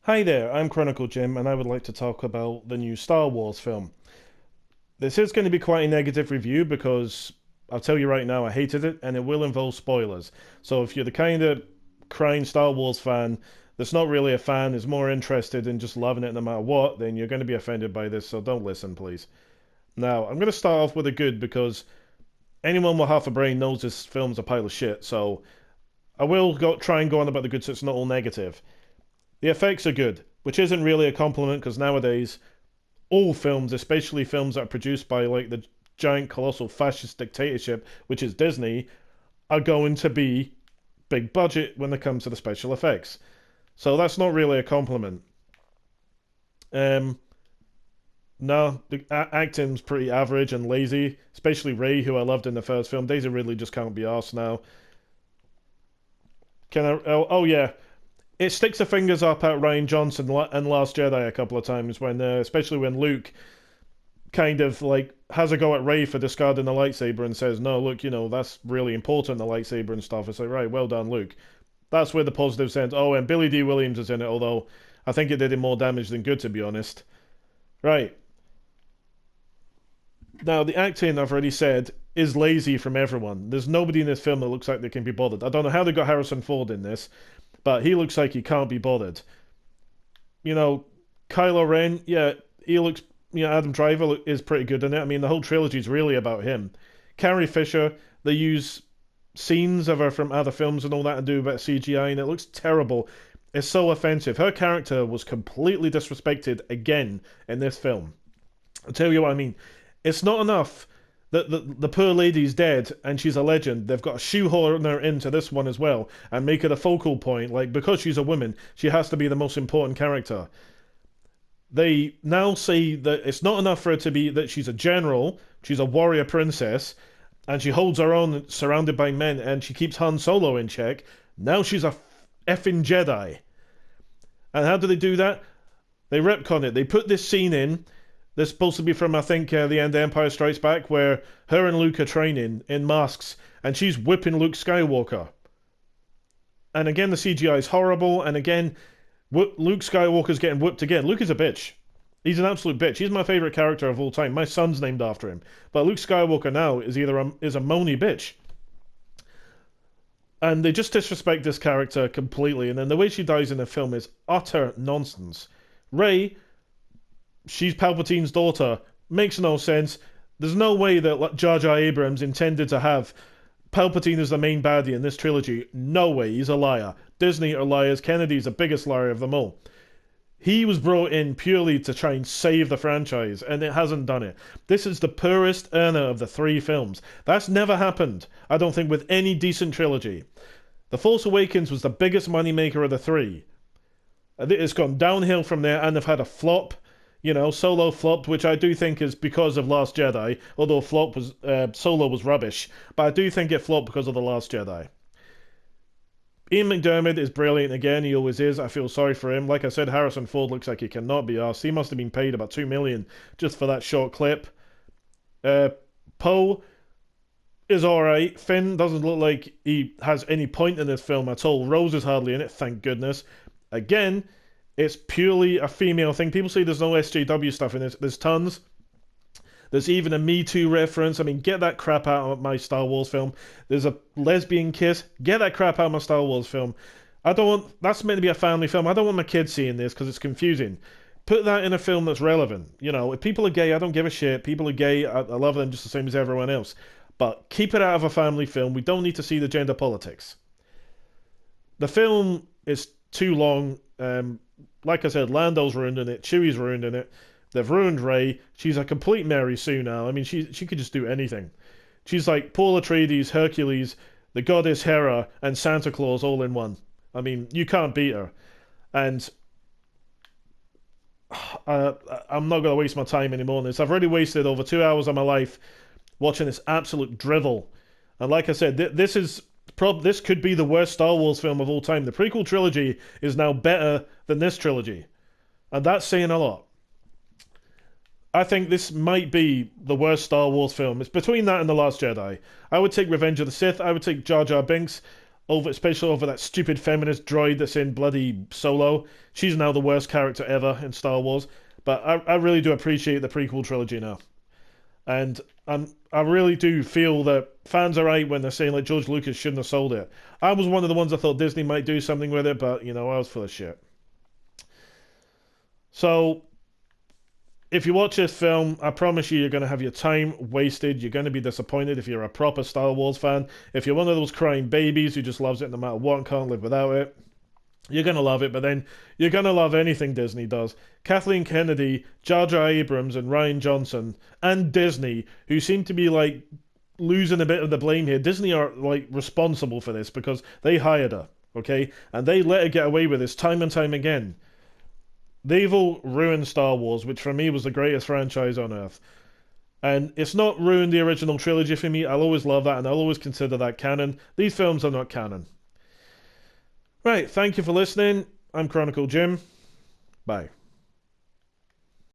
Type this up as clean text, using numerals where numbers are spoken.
Hi there, I'm Chronicle Jim, and I would like to talk about the new Star Wars film. This is going to be quite a negative review because I'll tell you right now, I hated it, and it will involve spoilers. So if you're the kind of crying Star Wars fan that's not really a fan, is more interested in just loving it no matter what, then you're going to be offended by this, so don't listen, please. Now, I'm going to start off with a good because anyone with half a brain knows this film's a pile of shit, so I will try and go on about the good so it's not all negative. The effects are good, which isn't really a compliment because nowadays all films, especially films that are produced by like the giant colossal fascist dictatorship, which is Disney, are going to be big budget when it comes to the special effects. So that's not really a compliment. Um, no, the acting's pretty average and lazy, especially Rey, who I loved in the first film. Daisy Ridley just can't be arsed now. Can I? Oh yeah, it sticks the fingers up at Ryan Johnson and Last Jedi a couple of times when, especially when Luke kind of like has a go at Rey for discarding the lightsaber and says, "No, look, that's really important, the lightsaber and stuff." It's like, right, well done, Luke. That's where the positive sense. Oh, and Billy D. Williams is in it, although I think it did him more damage than good, to be honest. Right. Now, the acting, I've already said, is lazy from everyone. There's nobody in this film that looks like they can be bothered. I don't know how they got Harrison Ford in this, but he looks like he can't be bothered. You know, Kylo Ren, yeah, he looks. Adam Driver is pretty good in it. I mean, the whole trilogy is really about him. Carrie Fisher, they use scenes of her from other films and all that and do a bit of CGI, and it looks terrible. It's so offensive. Her character was completely disrespected again in this film. I'll tell you what I mean. It's not enough that the poor lady's dead and she's a legend. They've got to shoehorn her into this one as well and make her the focal point. Like, because she's a woman, she has to be the most important character. They now say that it's not enough for her to be that she's a general, she's a warrior princess, and she holds her own surrounded by men and she keeps Han Solo in check. Now she's a effing Jedi. And how do they do that? They retcon it. They put this scene in. This is supposed to be from, I think, the end of Empire Strikes Back, where her and Luke are training in masks, and she's whipping Luke Skywalker. And again, the CGI is horrible, and again, Luke Skywalker's getting whipped again. Luke is a bitch. He's an absolute bitch. He's my favorite character of all time. My son's named after him. But Luke Skywalker now is is a moany bitch. And they just disrespect this character completely, and then the way she dies in the film is utter nonsense. Rey, she's Palpatine's daughter. Makes no sense. There's no way that Jar Jar Abrams intended to have Palpatine as the main baddie in this trilogy. No way. He's a liar. Disney are liars. Kennedy's the biggest liar of them all. He was brought in purely to try and save the franchise, and it hasn't done it. This is the poorest earner of the three films. That's never happened, I don't think, with any decent trilogy. The Force Awakens was the biggest moneymaker of the three. It's gone downhill from there, and they've had a flop. Solo flopped, which I do think is because of Last Jedi, although Solo was rubbish. But I do think it flopped because of The Last Jedi. Ian McDiarmid is brilliant again, he always is. I feel sorry for him. Like I said, Harrison Ford looks like he cannot be arsed. He must have been paid about $2 million just for that short clip. Poe is alright. Finn doesn't look like he has any point in this film at all. Rose is hardly in it, thank goodness. Again, it's purely a female thing. People say there's no SJW stuff in this. There's tons. There's even a Me Too reference. I mean, get that crap out of my Star Wars film. There's a lesbian kiss. Get that crap out of my Star Wars film. That's meant to be a family film. I don't want my kids seeing this because it's confusing. Put that in a film that's relevant. If people are gay, I don't give a shit. People are gay, I love them just the same as everyone else. But keep it out of a family film. We don't need to see the gender politics. The film is too long. Like I said, Lando's ruined in it. Chewie's ruined in it. They've ruined Rey. She's a complete Mary Sue now. I mean, she could just do anything. She's like Paul Atreides, Hercules, the goddess Hera, and Santa Claus all in one. I mean, you can't beat her. And I'm not going to waste my time anymore on this. I've already wasted over 2 hours of my life watching this absolute drivel. And like I said, this could be the worst Star Wars film of all time. The prequel trilogy is now better than this trilogy. And that's saying a lot. I think this might be the worst Star Wars film. It's between that and The Last Jedi. I would take Revenge of the Sith. I would take Jar Jar Binks. over, especially over that stupid feminist droid that's in bloody Solo. She's now the worst character ever in Star Wars. But I really do appreciate the prequel trilogy now. And I really do feel that fans are right when they're saying like George Lucas shouldn't have sold it. I was one of the ones that thought Disney might do something with it, but I was full of shit. So if you watch this film, I promise you're going to have your time wasted. You're going to be disappointed if you're a proper Star Wars fan. If you're one of those crying babies who just loves it no matter what and can't live without it, you're going to love it, but then you're going to love anything Disney does. Kathleen Kennedy, Jar Jar Abrams, and Rian Johnson, and Disney, who seem to be like losing a bit of the blame here. Disney are like responsible for this because they hired her, okay? And they let her get away with this time and time again. They've all ruined Star Wars, which for me was the greatest franchise on earth. And it's not ruined the original trilogy for me. I'll always love that, and I'll always consider that canon. These films are not canon. Right, thank you for listening. I'm Chronicle Jim. Bye.